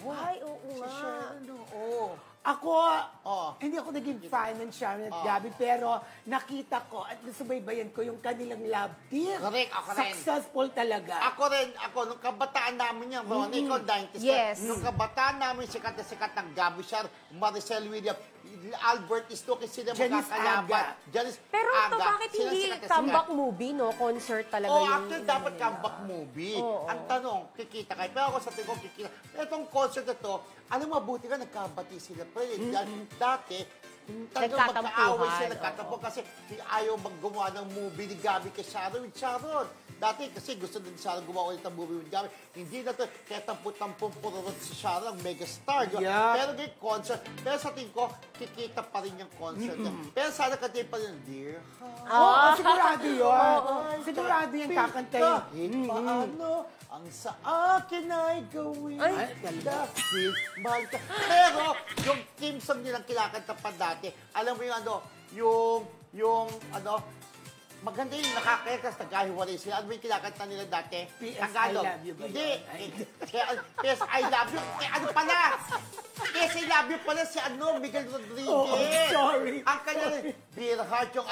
Ay, oo Si nga. Sharon, oo. Ako, Oh. hindi ako naging fan ng Sharon at Gabby, pero nakita ko at nasubaybayan ko yung kanilang love team. Correct, ako rin. Successful talaga. Ako, nung kabataan namin yan, Ron, ikaw 90s. Yes. Nung kabataan namin, sikat na sikat ng Gabby Sharon, Maricel Williams, Albert Istoki, sila Janice magkakalaban. Aga. Janice Pero ito, Aga. bakit Sila hindi sikat na comeback sikat. movie, no? Concert talaga Oh, yung... actually, dapat comeback movie. Oo. Ang tanong, kikita kayo. Pero ako sa tingin ko, kikita. Pero itong concert na to, alam mo, mabuti ka, nagkabati sila. Pero dati, talagang Nagkatampuhan, magkaaway sila, nagkatampo kasi ayaw gumawa ng movie ni Gabby kay Sharon with Sharon. Dati kasi gusto din Sharon gumawa ulit ng movie with Gabby. Hindi na to, kaya tampu-tampong pururot si Sharon, ang megastar. Di ba? Yeah. Pero ngayon, concert. Pero sa tingin ko, kikita pa rin yung concert. Pero sana kantayin pa rin, Dear Oo, sigurado yun. Sigurado yan kakanta yun. kahit paano ang sa akin ay gawin. Ay, dahil mahal ka. Pero, yung theme song nilang kinakanta pa dati, alam mo yung maganda yung nakakayakas, nagkahiwalay sila. Ano ba yung kinakanta nila dati? P.S. Tagalog. I love you ba Hindi. yun? P.S. I love you. Ano pala? P.S. I love you pala si Miguel Rodriguez. Oh, sorry. Ang kanya rin, Dear Heart, yung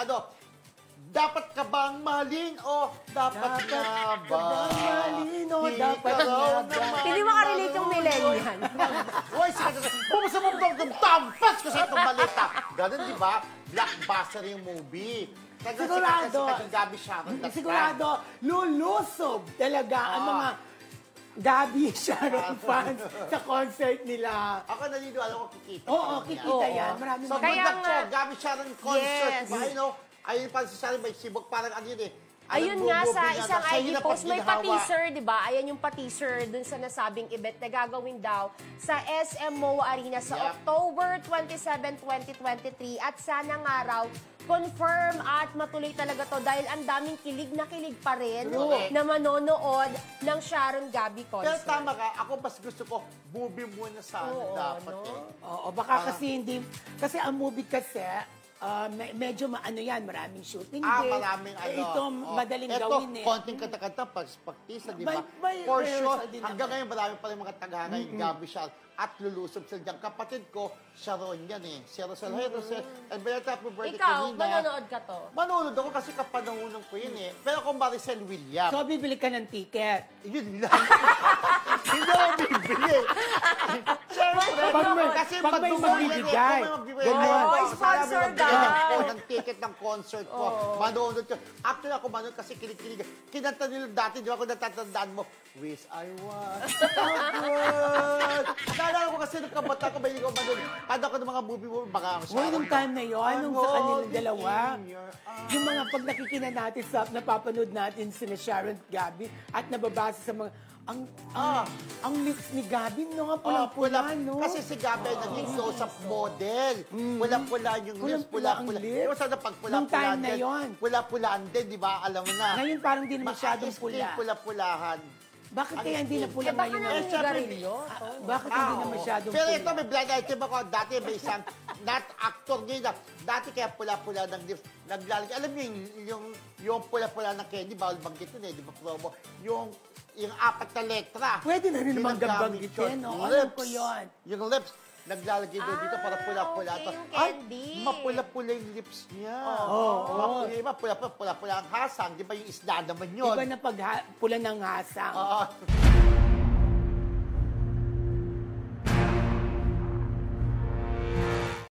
dapat ka bang mahalin o dapat na ba? mahalin o dapat Ikaw na ba? naman Hindi makarelate yung millennial. Uy, kumusta mo itong tampas ko sa itong balita? Ganun, di ba? Blockbuster yung movie. Sigurado. Sikat yung Gabby Sharon. Sigurado, lulusob talaga ang mga Gabby Sharon fans sa concert nila. Ako naniniwala ko kikita. Oo, kikita Oo. yan. Maraming So, Kaya good luck nga- po, Gabby Sharon concert. Yes. Diba? Ayun pa si Sharon, may sibok parang ano yun eh. Ayun nga, sa isang IG post, may patinhawa. pa-teaser, di ba? Ayan yung pa-teaser dun sa nasabing event na gagawin daw sa SM MOA Arena sa Yep. October 27, 2023. At sana nga raw, confirm at matuloy talaga to dahil ang daming kilig na kilig pa rin Correct. na manonood ng Sharon Gabby Pero concert. tama ka, ako mas gusto ko, movie muna sana Oo, dapat no? eh. Oo, baka kasi hindi, kasi ang movie kasi, medyo maraming shooting day. Maraming Ito, madaling gawin eh. Ito, konting kata-kata, pagtisa, di ba? May For rehearsal sure, din hanggang naman. ngayon marami pa rin mga tagahanga yung Gabby Sharon at lulusob sila dyan. Kapatid ko, Sharon yan eh. Si Rosel, hey Rosel, and Benita, happy birthday Ikaw, kanina. manonood ka to. Manonood ako kasi kapanahonan ko yun eh. Pero kung Maricel Williams, So, bibili ka ng ticket. yun lang. Hindi ako bibili. Siyempre, kasi pag may magbibigay. Ganun. Oo, sponsor daw. Ng ticket ng concert ko. Manonood ko. Actually, ako manonood kasi kilig-kilig. Kinanta nila dati, di ba kung natatandaan mo, Wish I was so good. Naalala ko kasi nung kabata ko, may ko manonood. Ano ako ng mga movie, baka ako Hoy, nung time na yun, nung sa kanilang dalawa, in your arms. yung mga pag nakikita natin sa, napapanood natin sila Sharon at Gabby at nababasa sa mga, ang lips ni Gabby, no, nga pulang-pula, no? Kasi si Gabby ay naging close-up model. Pula-pula yung lips, Pulang-pula ang pula-pula. lips. Di ba sana pag Nung pula-pula time na yun. Pula-pulaan din, di ba? Alam mo na. Ngayon parang di na masyadong Skin pula. pula-pulahan. Bakit kaya hindi na pula Eh, baka ngayon? naman yung syempre, garilyo. Bakit hindi na Oo. masyadong Pero pula? ito, may blind item ako. Dati may isang, not actor ngayon. Dati kaya pula-pula ng lips. Naglalagay. Alam niyo, yung pula-pula ng candy, bawal banggitin eh, di ba, promo? Yung apat na letra. Pwede na rin Yun naman ang gamit gambanggitin, yun. no? Alam ko Lips. yun. Yung lips, naglalagay doon dito para pula-pula. okay, yung Ay, candy. mapula-pula yung lips niya. Oo. Mapula-pula ang hasang. Di ba yung isda naman yun? Iba na pag pula ng hasang. Oo.